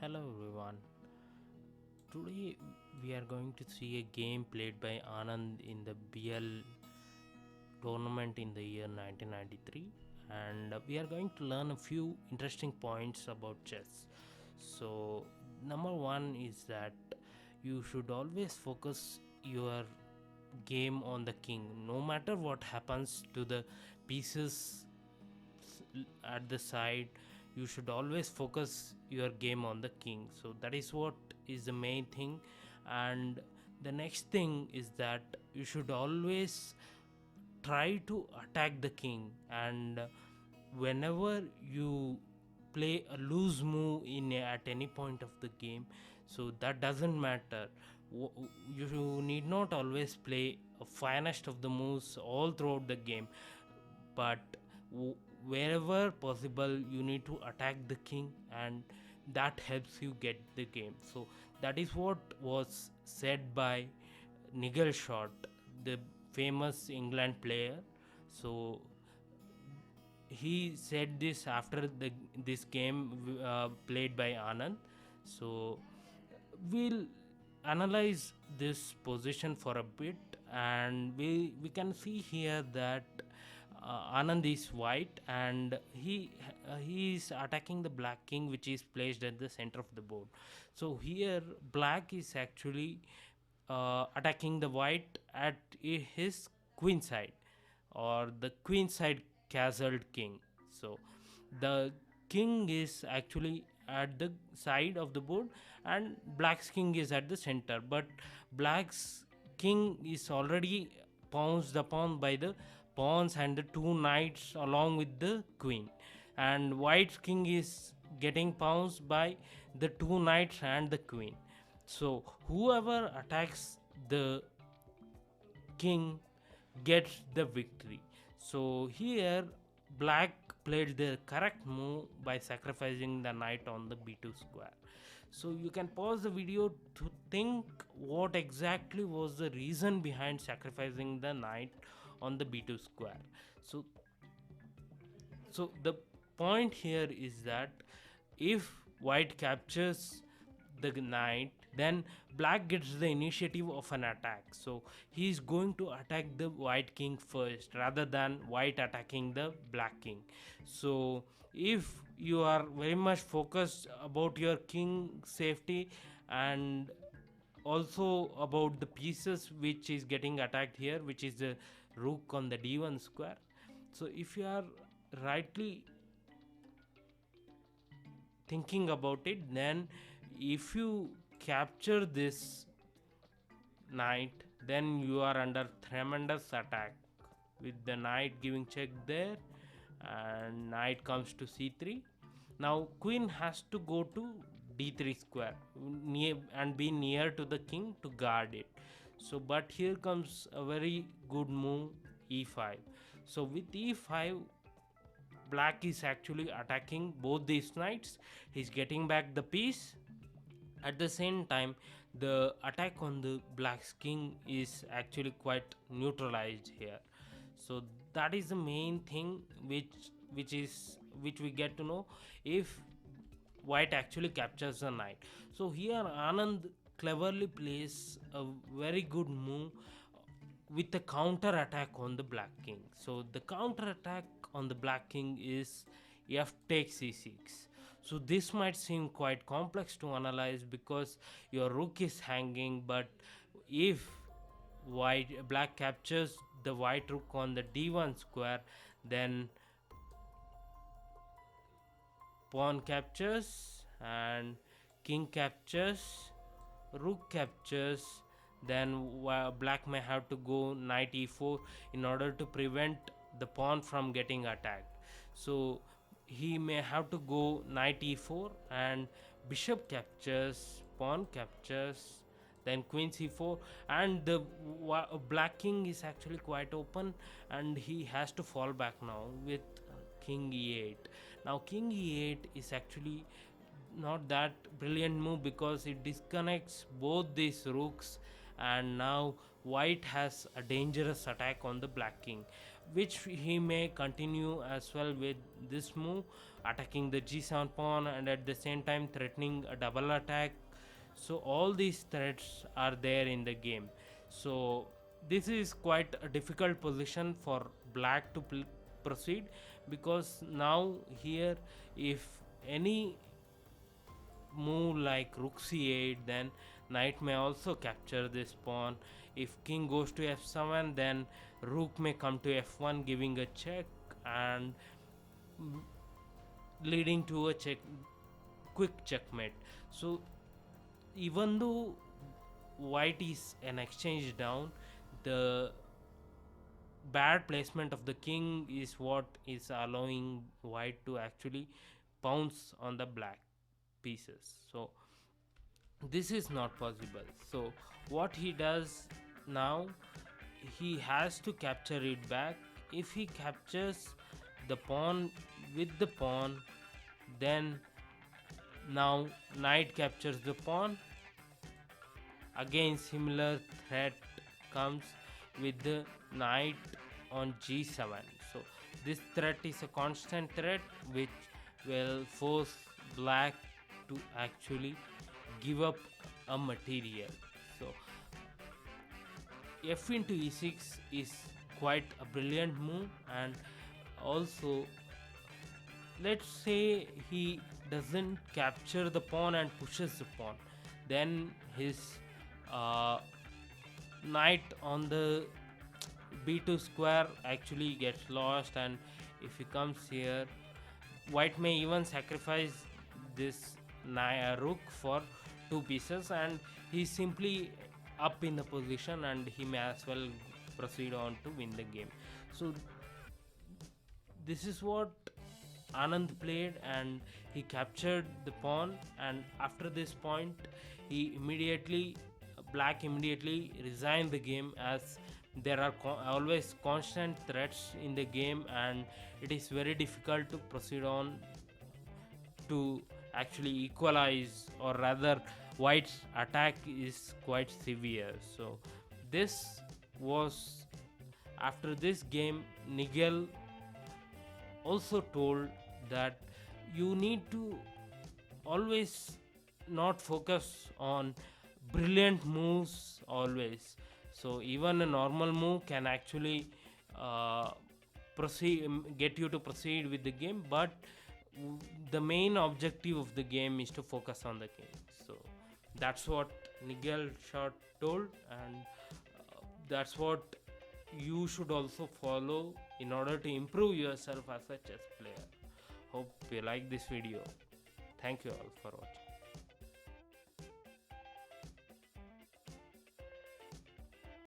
Hello everyone. Today we are going to see a game played by Anand in the BL tournament in the year 1993, and we are going to learn a few interesting points about chess. So, number 1 is that you should always focus your game on the king no matter what happens to the pieces at the side. You should always focus your game on the king, so that is what is the main thing. And the next thing is that you should always try to attack the king, and whenever you play a loose move at any point of the game, so that doesn't matter. You need not always play a finest of the moves all throughout the game, but wherever possible you need to attack the king, and that helps you get the game. So that is what was said by Nigel Short, the famous England player. So he said this after this game played by Anand. So we'll analyze this position for a bit, and we can see here that Anand is white, and he is attacking the black king, which is placed at the center of the board. So here black is actually attacking the white at his queen side, or the queen side castled king. So the king is actually at the side of the board, and black's king is at the center, but black's king is already pounced upon by the pawns and the two knights along with the queen, and white's king is getting pounced by the two knights and the queen. So whoever attacks the king gets the victory. So here black played the correct move by sacrificing the knight on the b2 square. So you can pause the video to think what exactly was the reason behind sacrificing the knight on the b2 square. So the point here is that if white captures the knight, then black gets the initiative of an attack. So he is going to attack the white king first rather than white attacking the black king. So if you are very much focused about your king safety, and also about the pieces which is getting attacked here, which is the rook on the d1 square, so if you are rightly thinking about it, then if you capture this knight, then you are under tremendous attack with the knight giving check there, and knight comes to c3. Now queen has to go to d3 square near and be near to the king to guard it. So but here comes a very good move, e5. So with e5, black is actually attacking both these knights. He's getting back the piece. At the same time, the attack on the black's king is actually quite neutralized here. So that is the main thing which we get to know if white actually captures the knight. So here Anand cleverly plays a very good move with the counter attack on the black king. So the counter attack on the black king is f takes c6. So this might seem quite complex to analyze because your rook is hanging, but if black captures the white rook on the d1 square, then pawn captures and king captures, rook captures, then black may have to go knight e4 in order to prevent the pawn from getting attacked. So he may have to go knight e4 and bishop captures, pawn captures, then queen c4, and the black king is actually quite open, and he has to fall back now with king e8. Now king e8 is actually not that brilliant move because it disconnects both these rooks, and now white has a dangerous attack on the black king. which he may continue as well with this move, attacking the g7 pawn and at the same time threatening a double attack. So all these threats are there in the game. So this is quite a difficult position for black to proceed, because now here if any move like rook c8, then knight may also capture this pawn. If king goes to f7, then rook may come to f1 giving a check and leading to a quick checkmate. So even though white is an exchange down, the bad placement of the king is what is allowing white to actually pounce on the black pieces. So this is not possible. So what he does now, he has to capture it back. If he captures the pawn with the pawn, then now knight captures the pawn. Again similar threat comes with the knight on g7. So this threat is a constant threat which will force black to actually give up a material. So f into e6 is quite a brilliant move. And also, let's say he doesn't capture the pawn and pushes the pawn, then his knight on the b2 square actually gets lost. And if he comes here, white may even sacrifice this rook for two pieces, and he's simply up in the position and he may as well proceed on to win the game. So this is what Anand played, and he captured the pawn. And after this point, black immediately resigned the game, as there are always constant threats in the game and it is very difficult to proceed on to actually equalize, or rather white's attack is quite severe. So this was, after this game, Nigel also told that you need to always not focus on brilliant moves always. So even a normal move can actually get you to proceed with the game, but the main objective of the game is to focus on the game. So that's what Nigel Short told, and that's what you should also follow in order to improve yourself as a chess player. Hope you like this video. Thank you all for watching.